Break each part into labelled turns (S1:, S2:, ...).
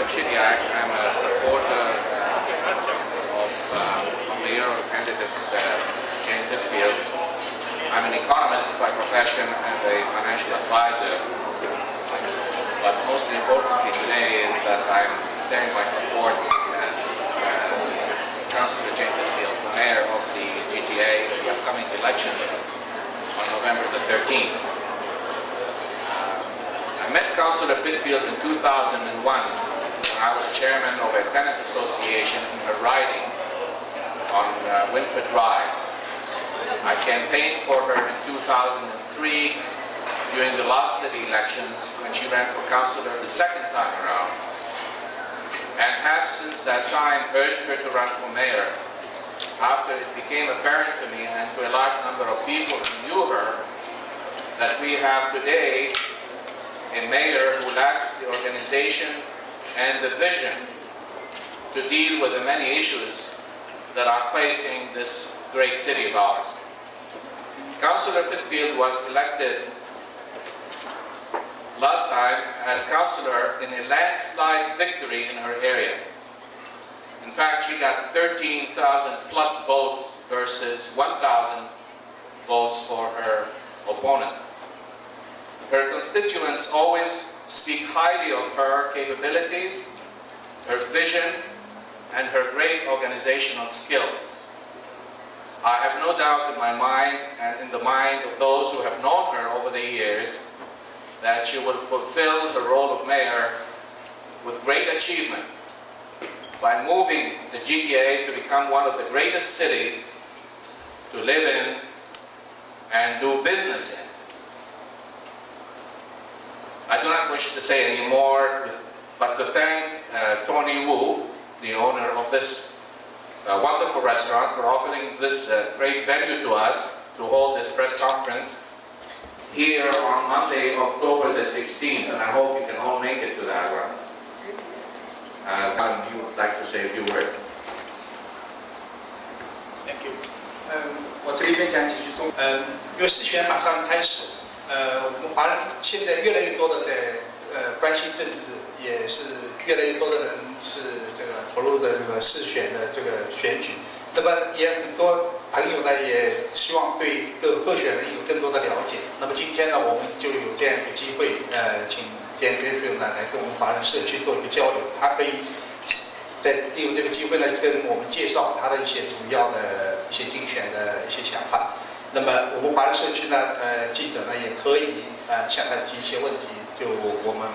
S1: Actually, I'm a supporter of mayoral candidate Jane Pitfield. I'm an economist by profession and a financial advisor. But most importantly today is that I'm declaring my support as Councillor Jane Pitfield for mayor of the GTA in the upcoming elections on November the 13th. I met Councillor Pitfield in 2001 when I was chairman of a tenant association in her riding on Winford Drive. I campaigned for her in 2003 during the last city elections when she ran for councillor the second time around, and have since that time urged her to run for mayor after it became apparent to me and to a large number of people who knew her that we have today a mayor who lacks the organization and the vision to deal with the many issues that are facing this great city of ours. Councillor Pitfield was elected last time as councillor in a landslide victory in her area. In fact, she got 13,000 plus votes versus 1,000 votes for her opponent. Her constituents always speak highly of her capabilities, her vision, and her great organizational skills. I have no doubt in my mind and in the mind of those who have known her over the years that she will fulfill the role of mayor with great achievement by moving the GTA to become one of the greatest cities to live in and do business in. I do not wish to say any more, but to thank Tony Wu, the owner of this wonderful restaurant, for offering this great venue to us to hold this press conference here on Monday, October the 16th, and I hope you can all make it to that one. You would like to say a few words.
S2: Thank you. 我这里边讲几句中，因为市选马上开始，我们华人现在越来越多的在关心政治，也是越来越多的人是这个投入的这个市选的这个选举。那么也很多朋友呢也希望对各个候选人有更多的了解。那么今天呢，我们就有这样一个机会，请Jane Pitfield呢来跟我们华人社区做一个交流。他可以利用这个机会呢，跟我们介绍他的一些主要的一些竞选的一些想法。那么我们华人社区呢，记者呢也可以向他提一些问题，就我们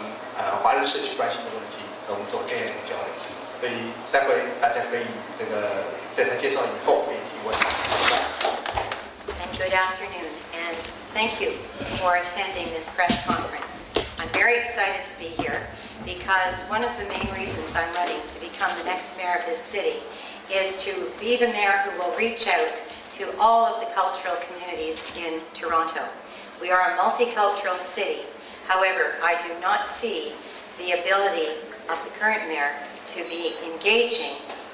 S2: 华人社区关心的问题，我们做这样一个交流。所以待会大家可以这个在他介绍以后可以提问。
S3: And good afternoon, and thank you for attending this press conference. I'm very excited to be here because one of the main reasons I'm running to become the next mayor of this city is to be the mayor who will reach out to all of the cultural communities in Toronto. We are a multicultural city. However, I do not see the ability of the current mayor to be engaging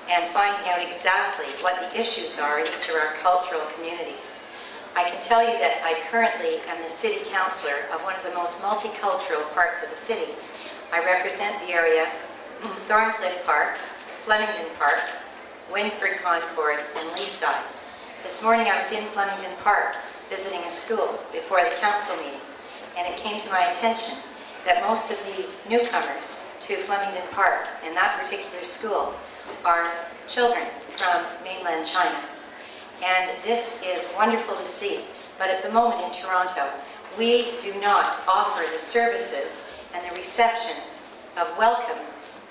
S3: and finding out exactly what the issues are in each of our cultural communities. I can tell you that I currently am the city councillor of one of the most multicultural parts of the city. I represent the area Thorncliffe Park, Flemington Park, Winford Concord, and Leaside. This morning I was in Flemington Park visiting a school before the council meeting, and it came to my attention that most of the newcomers to Flemington Park and that particular school are children from mainland China. And this is wonderful to see, but at the moment in Toronto, we do not offer the services and the reception of welcome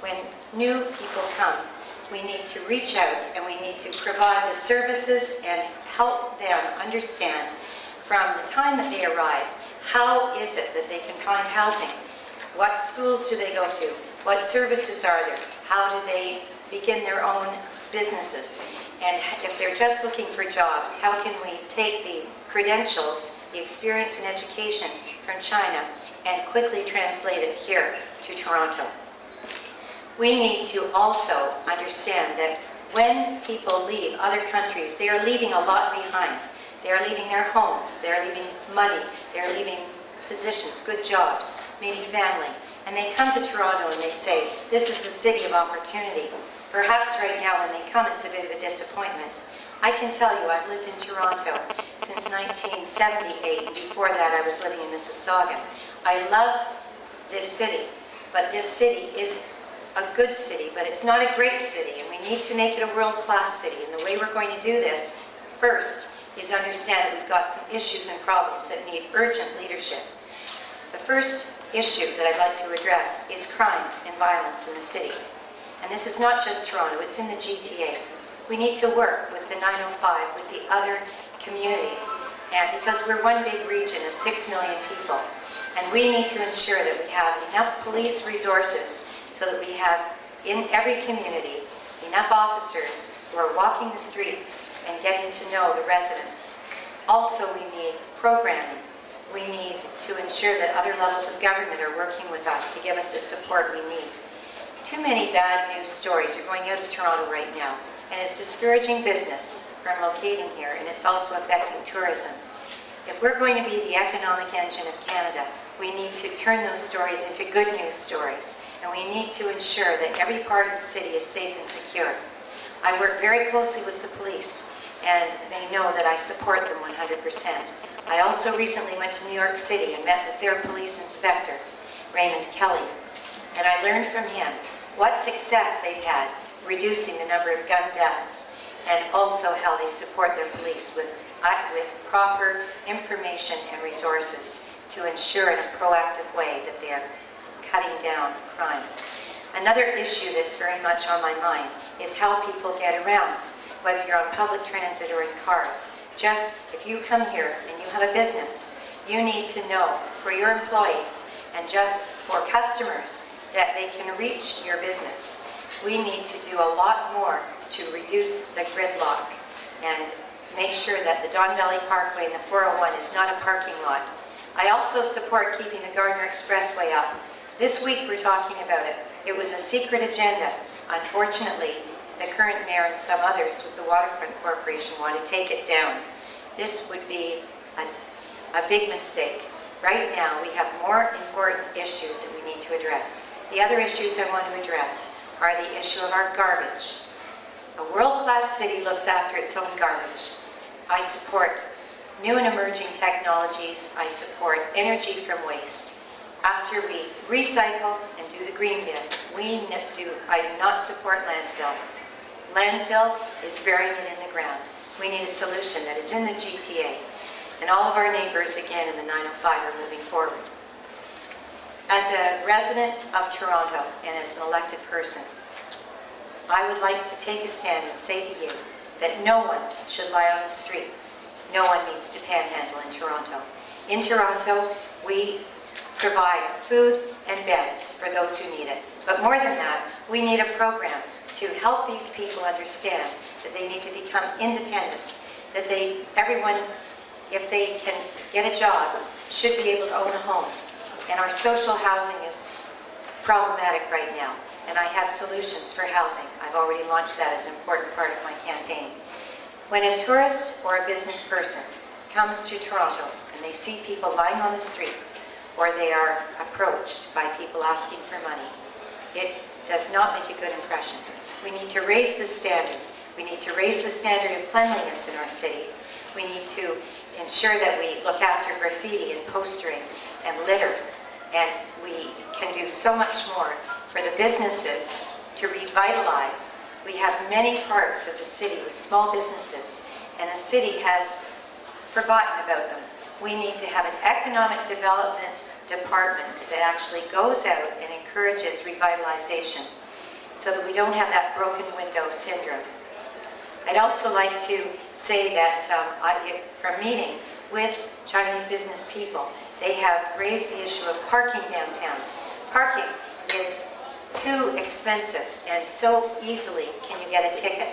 S3: when new people come. We need to reach out and we need to provide the services and help them understand from the time that they arrive, how is it that they can find housing? What schools do they go to? What services are there? How do they begin their own businesses? And if they're just looking for jobs, how can we take the credentials, the experience and education from China and quickly translate it here to Toronto? We need to also understand that when people leave other countries, they are leaving a lot behind. They are leaving their homes, they are leaving money, they are leaving positions, good jobs, maybe family, and they come to Toronto and they say, this is the city of opportunity. Perhaps right now when they come, it's a bit of a disappointment. I can tell you, I've lived in Toronto since 1978. Before that, I was living in Mississauga. I love this city, but this city is a good city, but it's not a great city, and we need to make it a world-class city. And the way we're going to do this, first, is understand that we've got some issues and problems that need urgent leadership. The first issue that I'd like to address is crime and violence in the city. And this is not just Toronto, it's in the GTA. We need to work with the 905, with the other communities, and because we're one big region of 6 million people. And we need to ensure that we have enough police resources so that we have, in every community, enough officers who are walking the streets and getting to know the residents. Also, we need programming. We need to ensure that other levels of government are working with us to give us the support we need. Too many bad news stories are going out of Toronto right now, and it's discouraging business from locating here, and it's also affecting tourism. If we're going to be the economic engine of Canada, we need to turn those stories into good news stories, and we need to ensure that every part of the city is safe and secure. I work very closely with the police, and they know that I support them 100%. I also recently went to New York City and met with their police inspector, Raymond Kelly, and I learned from him what success they've had reducing the number of gun deaths, and also how they support their police with proper information and resources to ensure in a proactive way that they are cutting down crime. Another issue that's very much on my mind is how people get around, whether you're on public transit or in cars. Just if you come here and you have a business, you need to know for your employees and just for customers that they can reach your business. We need to do a lot more to reduce the gridlock and make sure that the Don Valley Parkway and the 401 is not a parking lot. I also support keeping the Gardner Expressway up. This week we're talking about it. It was a secret agenda. Unfortunately, the current mayor and some others with the Waterfront Corporation want to take it down. This would be a big mistake. Right now we have more important issues that we need to address. The other issues I want to address are the issue of our garbage. A world-class city looks after its own garbage. I support new and emerging technologies. I support energy from waste. After we recycle and do the green bin, I do not support landfill. Landfill is burying it in the ground. We need a solution that is in the GTA. And all of our neighbors, again, in the 905 are moving forward. As a resident of Toronto and as an elected person, I would like to take a stand and say to you that no one should lie on the streets. No one needs to panhandle in Toronto. In Toronto, we provide food and beds for those who need it. But more than that, we need a program to help these people understand that they need to become independent, that everyone, if they can get a job, should be able to own a home. And our social housing is problematic right now, and I have solutions for housing. I've already launched that as an important part of my campaign. When a tourist or a business person comes to Toronto and they see people lying on the streets, or they are approached by people asking for money, it does not make a good impression. We need to raise the standard. We need to raise the standard of cleanliness in our city. We need to ensure that we look after graffiti and postering and litter. And we can do so much more for the businesses to revitalize. We have many parts of the city with small businesses, and the city has forgotten about them. We need to have an economic development department that actually goes out and encourages revitalization so that we don't have that broken window syndrome. I'd also like to say that from meeting with Chinese business people, they have raised the issue of parking downtown. Parking is too expensive, and so easily can you get a ticket.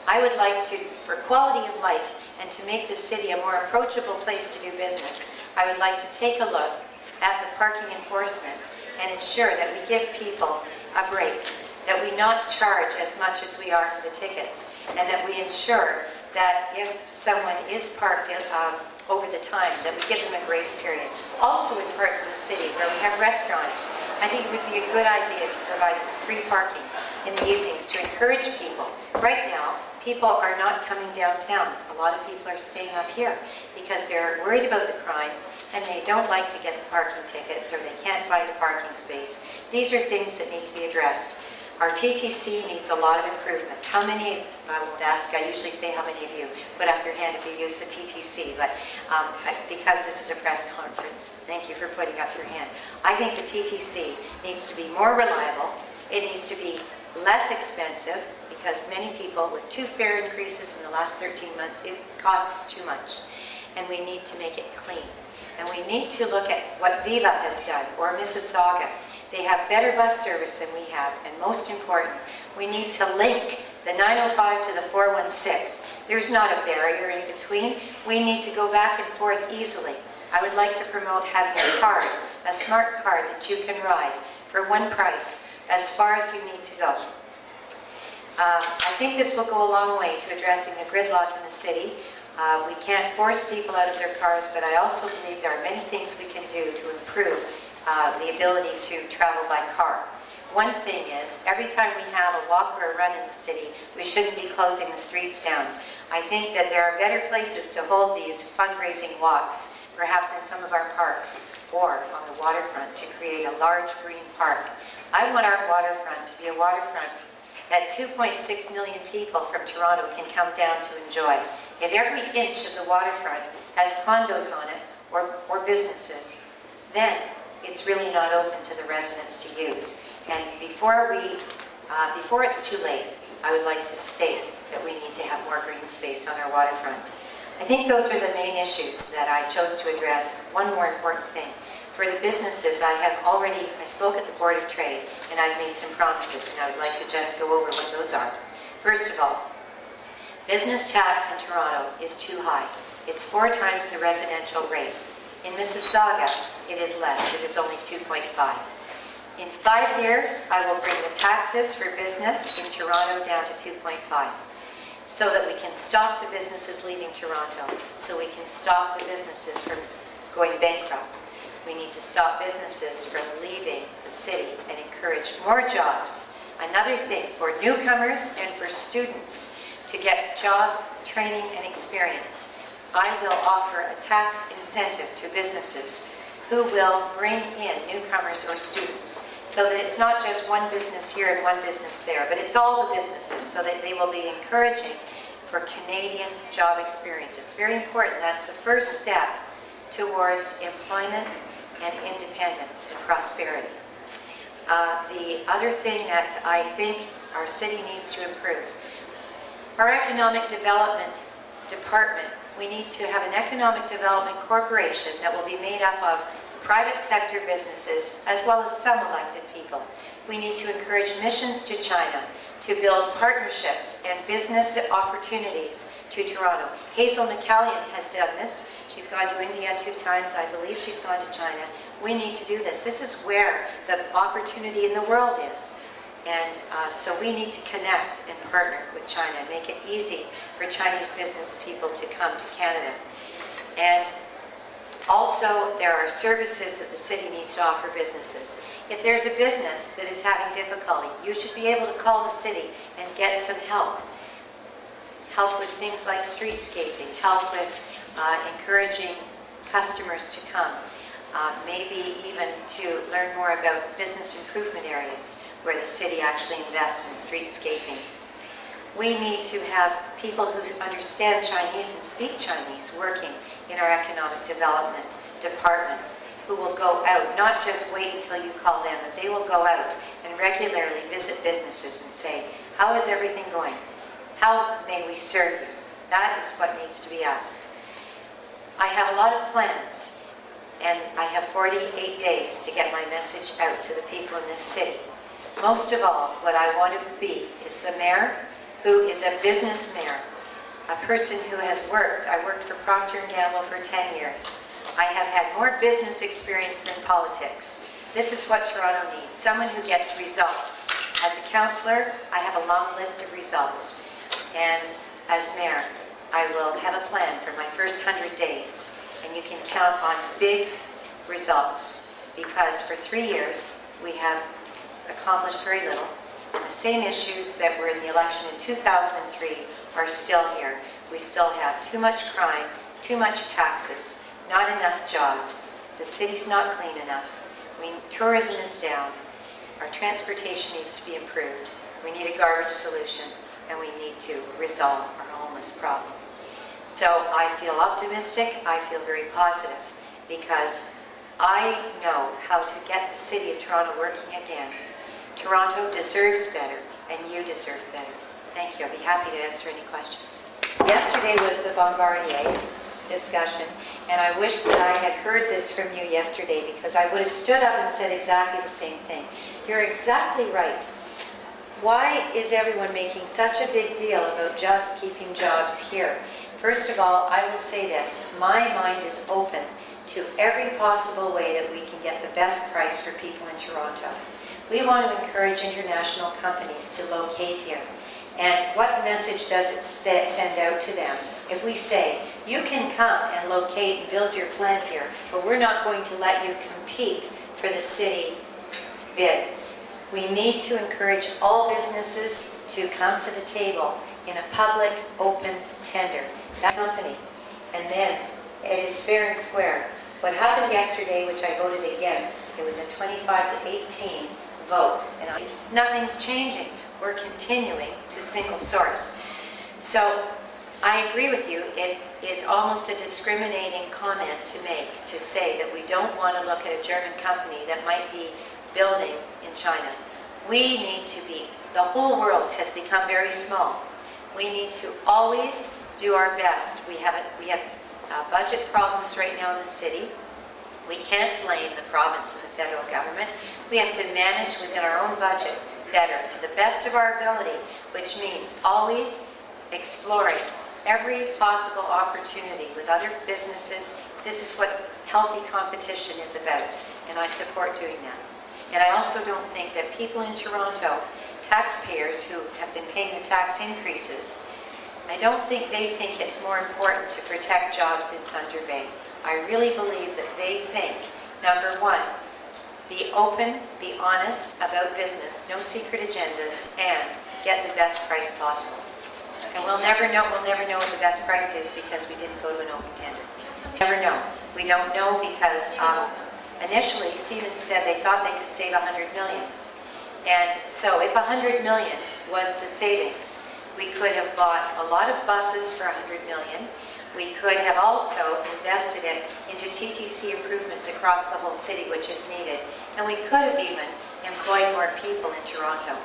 S3: I would like to, for quality of life and to make the city a more approachable place to do business, I would like to take a look at the parking enforcement and ensure that we give people a break, that we not charge as much as we are for the tickets, and that we ensure that if someone is parked over the time, that we give them a grace period. Also in parts of the city where we have restaurants, I think it would be a good idea to provide some free parking in the evenings to encourage people. Right now, people are not coming downtown. A lot of people are staying up here because they're worried about the crime and they don't like to get the parking tickets or they can't find a parking space. These are things that need to be addressed. Our TTC needs a lot of improvement. How many, I won't ask, I usually say how many of you put up your hand if you use the TTC, but because this is a press conference, thank you for putting up your hand. I think the TTC needs to be more reliable. It needs to be less expensive because many people, with 2 fare increases in the last 13 months, it costs too much. And we need to make it clean. And we need to look at what Viva has done, or Mississauga. They have better bus service than we have, and most important, we need to link the 905 to the 416. There's not a barrier in between. We need to go back and forth easily. I would like to promote having a card, a smart card that you can ride for one price as far as you need to go. I think this will go a long way to addressing the gridlock in the city. We can't force people out of their cars, but I also believe there are many things we can do to improve the ability to travel by car. One thing is, every time we have a walk or a run in the city, we shouldn't be closing the streets down. I think that there are better places to hold these fundraising walks, perhaps in some of our parks or on the waterfront, to create a large green park. I want our waterfront to be a waterfront that 2.6 million people from Toronto can come down to enjoy. If every inch of the waterfront has condos on it or businesses, then it's really not open to the residents to use. And before it's too late, I would like to state that we need to have more green space on our waterfront. I think those are the main issues that I chose to address. One more important thing. For the businesses, I spoke at the Board of Trade, and I've made some promises, and I would like to just go over what those are. First of all, business tax in Toronto is too high. It's 4 times the residential rate. In Mississauga, it is less. It is only 2.5. In 5 years, I will bring the taxes for business in Toronto down to 2.5 so that we can stop the businesses leaving Toronto, so we can stop the businesses from going bankrupt. We need to stop businesses from leaving the city and encourage more jobs. Another thing, for newcomers and for students to get job training and experience, I will offer a tax incentive to businesses who will bring in newcomers or students, so that it's not just one business here and one business there, but it's all the businesses, so that they will be encouraging for Canadian job experience. It's very important. That's the first step towards employment and independence and prosperity. The other thing that I think our city needs to improve, our economic development department, we need to have an economic development corporation that will be made up of private sector businesses as well as some elected people. We need to encourage missions to China, to build partnerships and business opportunities to Toronto. Hazel McCallion has done this. She's gone to India 2 times. I believe she's gone to China. We need to do this. This is where the opportunity in the world is. And so we need to connect and partner with China, make it easy for Chinese business people to come to Canada. And also, there are services that the city needs to offer businesses. If there's a business that is having difficulty, you should be able to call the city and get some help. Help with things like streetscaping, help with encouraging customers to come, maybe even to learn more about business improvement areas where the city actually invests in streetscaping. We need to have people who understand Chinese and speak Chinese working in our economic development department, who will go out, not just wait until you call them, but they will go out and regularly visit businesses and say, how is everything going? How may we serve you? That is what needs to be asked. I have a lot of plans, and I have 48 days to get my message out to the people in this city. Most of all, what I want to be is the mayor who is a business mayor, a person who has worked. I worked for Procter & Gamble for 10 years. I have had more business experience than politics. This is what Toronto needs, someone who gets results. As a councillor, I have a long list of results. And as mayor, I will have a plan for my first 100 days, and you can count on big results, because for 3 years we have accomplished very little. And the same issues that were in the election in 2003 are still here. We still have too much crime, too much taxes, not enough jobs. The city's not clean enough. Tourism is down. Our transportation needs to be improved. We need a garbage solution, and we need to resolve our homeless problem. So I feel optimistic. I feel very positive, because I know how to get the City of Toronto working again. Toronto deserves better, and you deserve better. Thank you. I'll be happy to answer any questions. Yesterday was the Bombardier discussion, and I wish that I had heard this from you yesterday, because I would have stood up and said exactly the same thing. You're exactly right. Why is everyone making such a big deal about just keeping jobs here? First of all, I will say this. My mind is open to every possible way that we can get the best price for people in Toronto. We want to encourage international companies to locate here. And what message does it send out to them if we say, you can come and locate and build your plant here, but we're not going to let you compete for the city bids? We need to encourage all businesses to come to the table in a public, open tender. That's the company. And then it is fair and square. What happened yesterday, which I voted against, it was a 25 to 18 vote. And nothing's changing. We're continuing to single source. So I agree with you. It is almost a discriminating comment to make, to say that we don't want to look at a German company that might be building in China. We need to be, the whole world has become very small. We need to always do our best. We have budget problems right now in the city. We can't blame the province and the federal government. We have to manage within our own budget better, to the best of our ability, which means always exploring every possible opportunity with other businesses. This is what healthy competition is about, and I support doing that. And I also don't think that people in Toronto, taxpayers who have been paying the tax increases, I don't think they think it's more important to protect jobs in Thunder Bay. I really believe that they think, number one, be open, be honest about business, no secret agendas, and get the best price possible. And we'll never know what the best price is, because we didn't go to an open tender. Never know. We don't know because initially Siemens said they thought they could save $100 million. And so if $100 million was the savings, we could have bought a lot of buses for $100 million. We could have also invested it into TTC improvements across the whole city, which is needed. And we could have even employed more people in Toronto.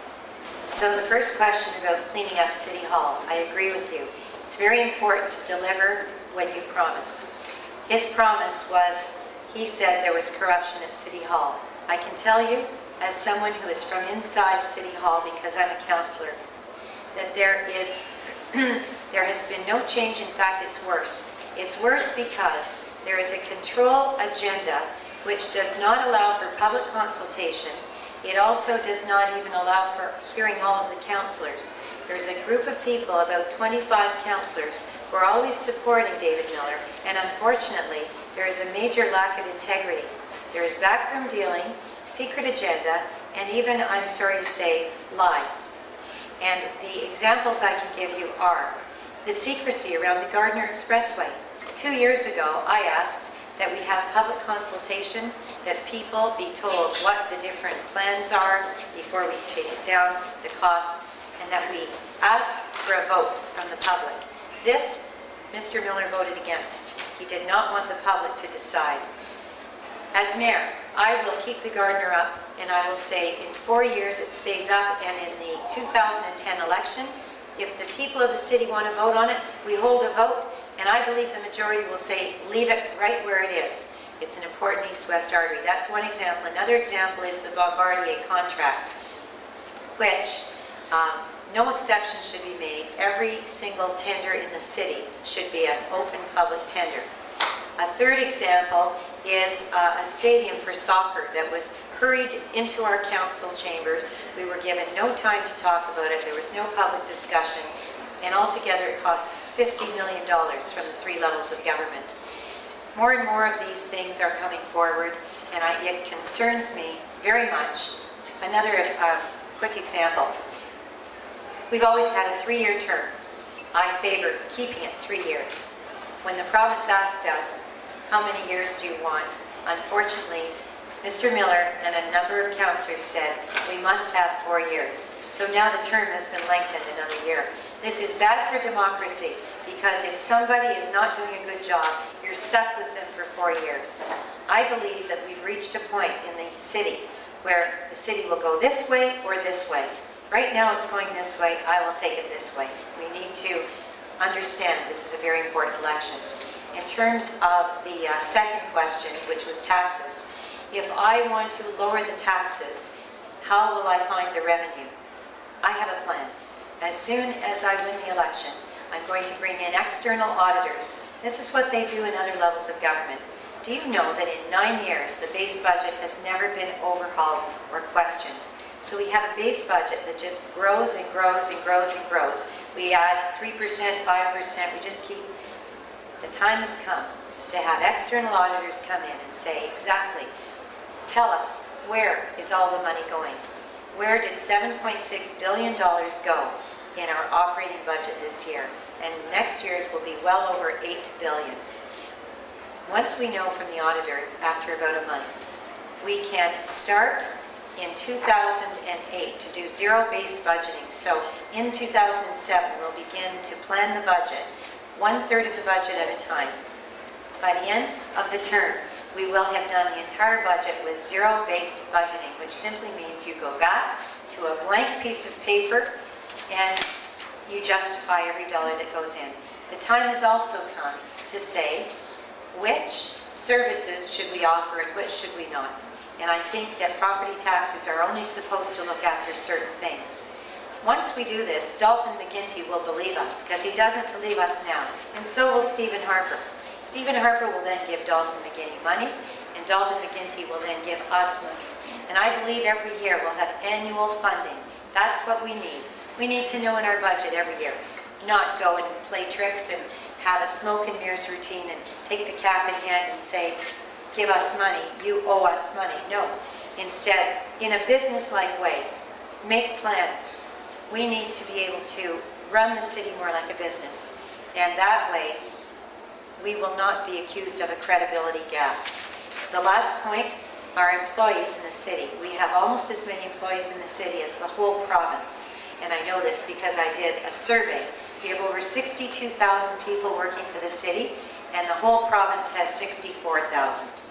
S3: So the first question about cleaning up City Hall, I agree with you. It's very important to deliver what you promise. His promise was, he said there was corruption at City Hall. I can tell you, as someone who is from inside City Hall, because I'm a councillor, that there has been no change. In fact, it's worse. It's worse because there is a control agenda which does not allow for public consultation. It also does not even allow for hearing all of the councillors. There's a group of people, about 25 councillors, who are always supporting David Miller, and unfortunately, there is a major lack of integrity. There is backroom dealing, secret agenda, and even, I'm sorry to say, lies. And the examples I can give you are the secrecy around the Gardiner Expressway. 2 years ago, I asked that we have public consultation, that people be told what the different plans are before we take it down, the costs, and that we ask for a vote from the public. This, Mr. Miller voted against. He did not want the public to decide. As mayor, I will keep the Gardiner up, and I will say in 4 years it stays up, and in the 2010 election, if the people of the city want to vote on it, we hold a vote, and I believe the majority will say, leave it right where it is. It's an important east-west artery. That's one example. Another example is the Bombardier contract, which no exception should be made. Every single tender in the city should be an open public tender. A third example is a stadium for soccer that was hurried into our council chambers. We were given no time to talk about it. There was no public discussion. and altogether it costs $50 million from the 3 levels of government. More and more of these things are coming forward, and it concerns me very much. Another quick example. We've always had a 3-year term. I favor keeping it 3 years. When the province asked us, how many years do you want? Unfortunately, Mr. Miller and a number of councillors said we must have 4 years. So now the term has been lengthened another year. This is bad for democracy, because if somebody is not doing a good job, you're stuck with them for 4 years. I believe that we've reached a point in the city where the city will go this way or this way. Right now it's going this way, I will take it this way. We need to understand this is a very important election. In terms of the second question, which was taxes, if I want to lower the taxes, how will I find the revenue? I have a plan. As soon as I win the election, I'm going to bring in external auditors. This is what they do in other levels of government. Do you know that in 9 years, the base budget has never been overhauled or questioned? So we have a base budget that just grows and grows and grows and grows. We add 3%, 5%, we just keep. The time has come to have external auditors come in and say exactly, tell us, where is all the money going? Where did $7.6 billion go in our operating budget this year? And next year's will be well over $8 billion. Once we know from the auditor, after about a month, we can start in 2008 to do zero-based budgeting. So in 2007, we'll begin to plan the budget, 1/3 of the budget at a time. By the end of the term, we will have done the entire budget with zero-based budgeting, which simply means you go back to a blank piece of paper and you justify every dollar that goes in. The time has also come to say which services should we offer and which should we not. And I think that property taxes are only supposed to look after certain things. Once we do this, Dalton McGuinty will believe us, because he doesn't believe us now, and so will Stephen Harper. Stephen Harper will then give Dalton McGuinty money, and Dalton McGuinty will then give us money. And I believe every year we'll have annual funding. That's what we need. We need to know in our budget every year, not go and play tricks and have a smoke and mirrors routine and take the cap in hand and say, give us money, you owe us money. No. Instead, in a business-like way, make plans. We need to be able to run the city more like a business. And that way, we will not be accused of a credibility gap. The last point, our employees in the city. We have almost as many employees in the city as the whole province. And I know this because I did a survey. We have over 62,000 people working for the city, and the whole province has 64,000.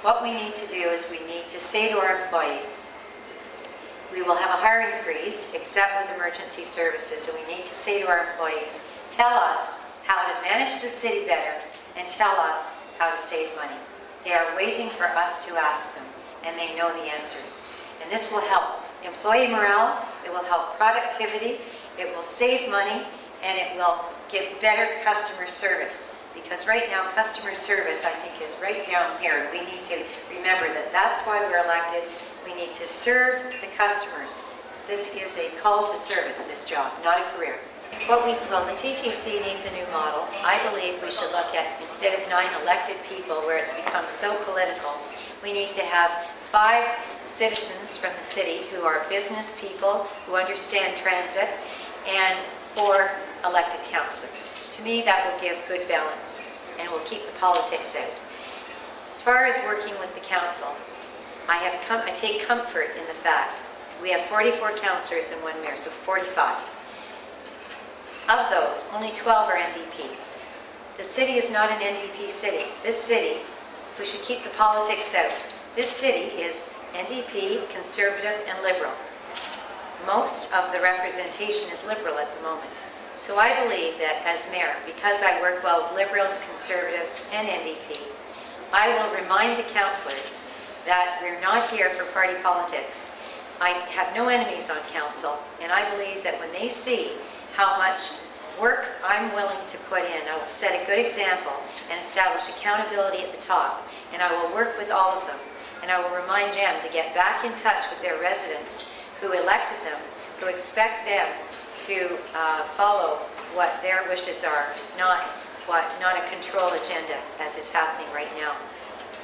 S3: What we need to do is we need to say to our employees, we will have a hiring freeze, except with emergency services, and we need to say to our employees, tell us how to manage the city better and tell us how to save money. They are waiting for us to ask them, and they know the answers. And this will help employee morale, it will help productivity, it will save money, and it will give better customer service. Because right now, customer service, I think, is right down here. We need to remember that that's why we're elected. We need to serve the customers. This is a call to service, this job, not a career. Well, the TTC needs a new model. I believe we should look at, instead of 9 elected people where it's become so political, we need to have 5 citizens from the city who are business people, who understand transit, and 4 elected councillors. To me, that will give good balance and will keep the politics out. As far as working with the council, I take comfort in the fact we have 44 councillors and 1 mayor, so 45. Of those, only 12 are NDP. The city is not an NDP city. This city, we should keep the politics out. This city is NDP, Conservative, and Liberal. Most of the representation is Liberal at the moment. So I believe that as mayor, because I work well with Liberals, Conservatives, and NDP, I will remind the councillors that we're not here for party politics. I have no enemies on council, and I believe that when they see how much work I'm willing to put in, I will set a good example and establish accountability at the top, and I will work with all of them, and I will remind them to get back in touch with their residents who elected them, who expect them to follow what their wishes are, not a control agenda as is happening right now.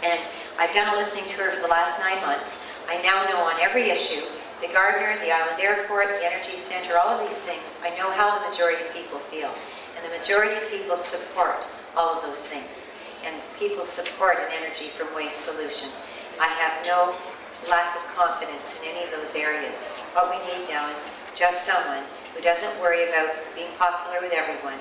S3: And I've done a listening tour for the last 9 months. I now know on every issue, the Gardner, the Island Airport, the Energy Centre, all of these things, I know how the majority of people feel. And the majority of people support all of those things. And people support an energy from waste solution. I have no lack of confidence in any of those areas. What we need now is just someone who doesn't worry about being popular with everyone.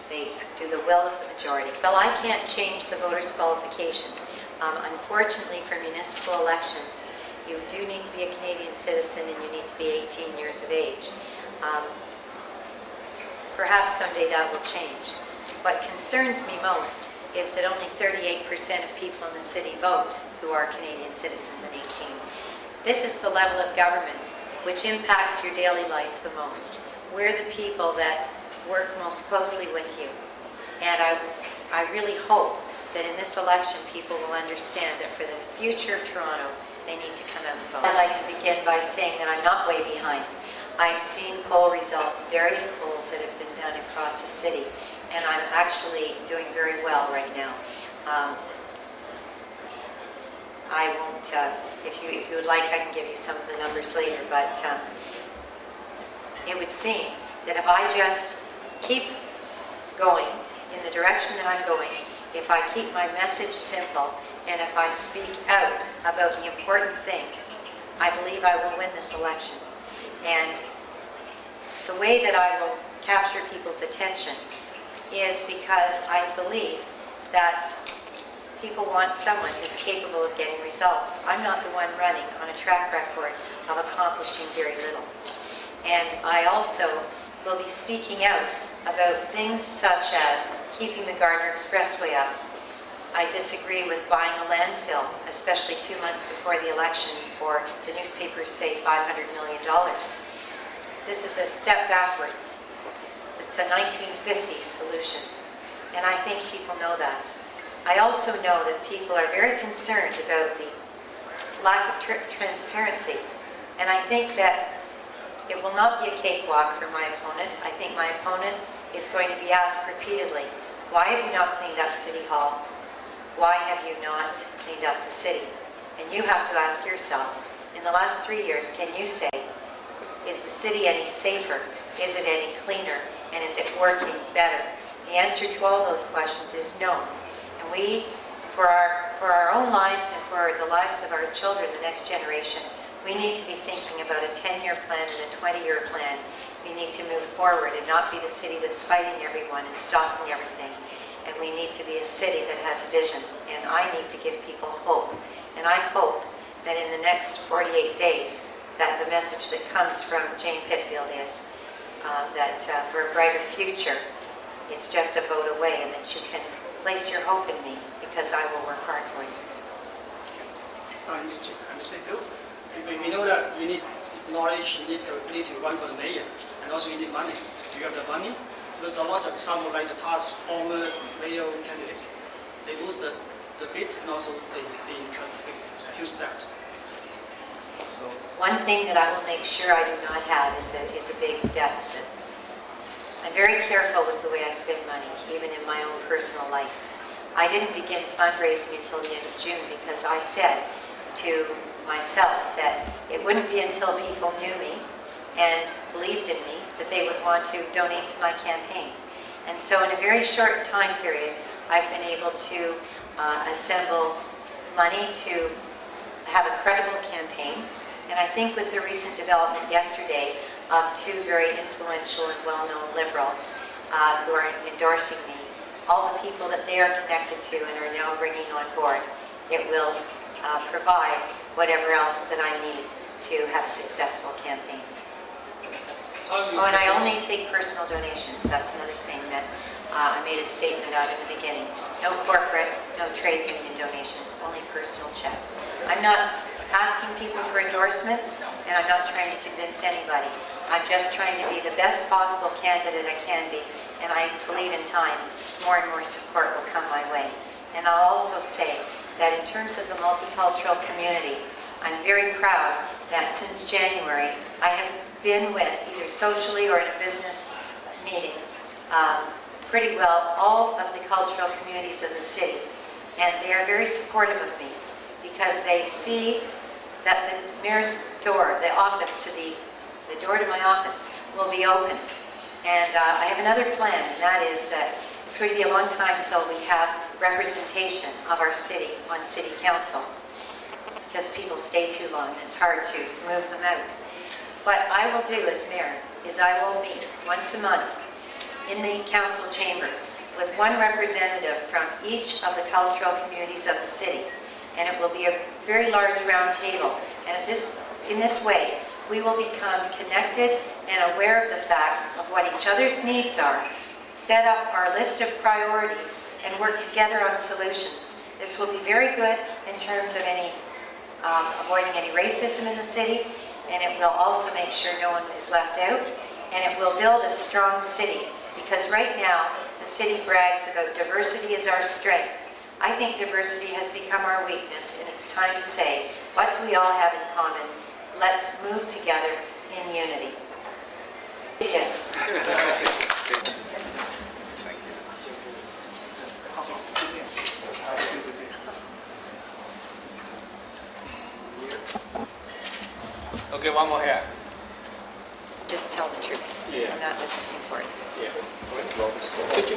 S3: They do the will of the majority. Well, I can't change the voters' qualification. Unfortunately, for municipal elections, you do need to be a Canadian citizen and you need to be 18 years of age. Perhaps someday that will change. What concerns me most is that only 38% of people in the city vote who are Canadian citizens and 18. This is the level of government which impacts your daily life the most. We're the people that work most closely with you. And I really hope that in this election people will understand that for the future of Toronto, they need to come out and vote. I'd like to begin by saying that I'm not way behind. I've seen poll results, various polls that have been done across the city, and I'm actually doing very well right now. I won't, if you would like, I can give you some of the numbers later, but it would seem that if I just keep going in the direction that I'm going, if I keep my message simple, and if I speak out about the important things, I believe I will win this election. And the way that I will capture people's attention is because I believe that people want someone who's capable of getting results. I'm not the one running on a track record of accomplishing very little. And I also will be speaking out about things such as keeping the Gardner Expressway up. I disagree with buying a landfill, especially 2 months before the election for, the newspapers say, $500 million. This is a step backwards. It's a 1950s solution, and I think people know that. I also know that people are very concerned about the lack of transparency, and I think that it will not be a cakewalk for my opponent. I think my opponent is going to be asked repeatedly, why have you not cleaned up City Hall? Why have you not cleaned up the city? And you have to ask yourselves, in the last 3 years, can you say, is the city any safer? Is it any cleaner? And is it working better? The answer to all those questions is no. And we, for our own lives and for the lives of our children, the next generation, we need to be thinking about a 10-year plan and a 20-year plan. We need to move forward and not be the city that's fighting everyone and stopping everything. And we need to be a city that has vision. And I need to give people hope. And I hope that in the next 48 days, that the message that comes from Jane Pitfield is that for a brighter future, it's just a vote away, and that you can place your hope in me because I will work hard for you.
S4: Ms. Pitfield, we know that you need knowledge, you need to run for the mayor, and also you need money. Do you have the money? There's a lot of examples like the past former mayor candidates. They lose the bid and also they incur a huge debt. So
S3: one thing that I will make sure I do not have is a big deficit. I'm very careful with the way I spend money, even in my own personal life. I didn't begin fundraising until the end of June because I said to myself that it wouldn't be until people knew me and believed in me that they would want to donate to my campaign. And so in a very short time period, I've been able to assemble money to have a credible campaign. And I think with the recent development yesterday of 2 very influential and well-known Liberals who are endorsing me, all the people that they are connected to and are now bringing on board, it will provide whatever else that I need to have a successful campaign. Oh, and I only take personal donations. That's another thing that I made a statement out in the beginning. No corporate, no trade union donations, only personal checks. I'm not asking people for endorsements, and I'm not trying to convince anybody. I'm just trying to be the best possible candidate I can be, and I believe in time, more and more support will come my way. And I'll also say that in terms of the multicultural community, I'm very proud that since January, I have been with, either socially or in a business meeting, pretty well all of the cultural communities of the city. And they are very supportive of me because they see that the mayor's door, the office to the door to my office will be open. And I have another plan, and that is that it's going to be a long time till we have representation of our city on city council because people stay too long and it's hard to move them out. What I will do as mayor is I will meet once a month in the council chambers with one representative from each of the cultural communities of the city. And it will be a very large round table. And in this way, we will become connected and aware of the fact of what each other's needs are, set up our list of priorities, and work together on solutions. This will be very good in terms of avoiding any racism in the city, and it will also make sure no one is left out, and it will build a strong city. Because right now, the city brags about diversity is our strength. I think diversity has become our weakness, and it's time to say, what do we all have in common? Let's move together in unity. Yeah.
S1: Okay, one more here.
S3: Just tell the truth.
S1: Yeah.
S3: And that was important.
S1: Yeah.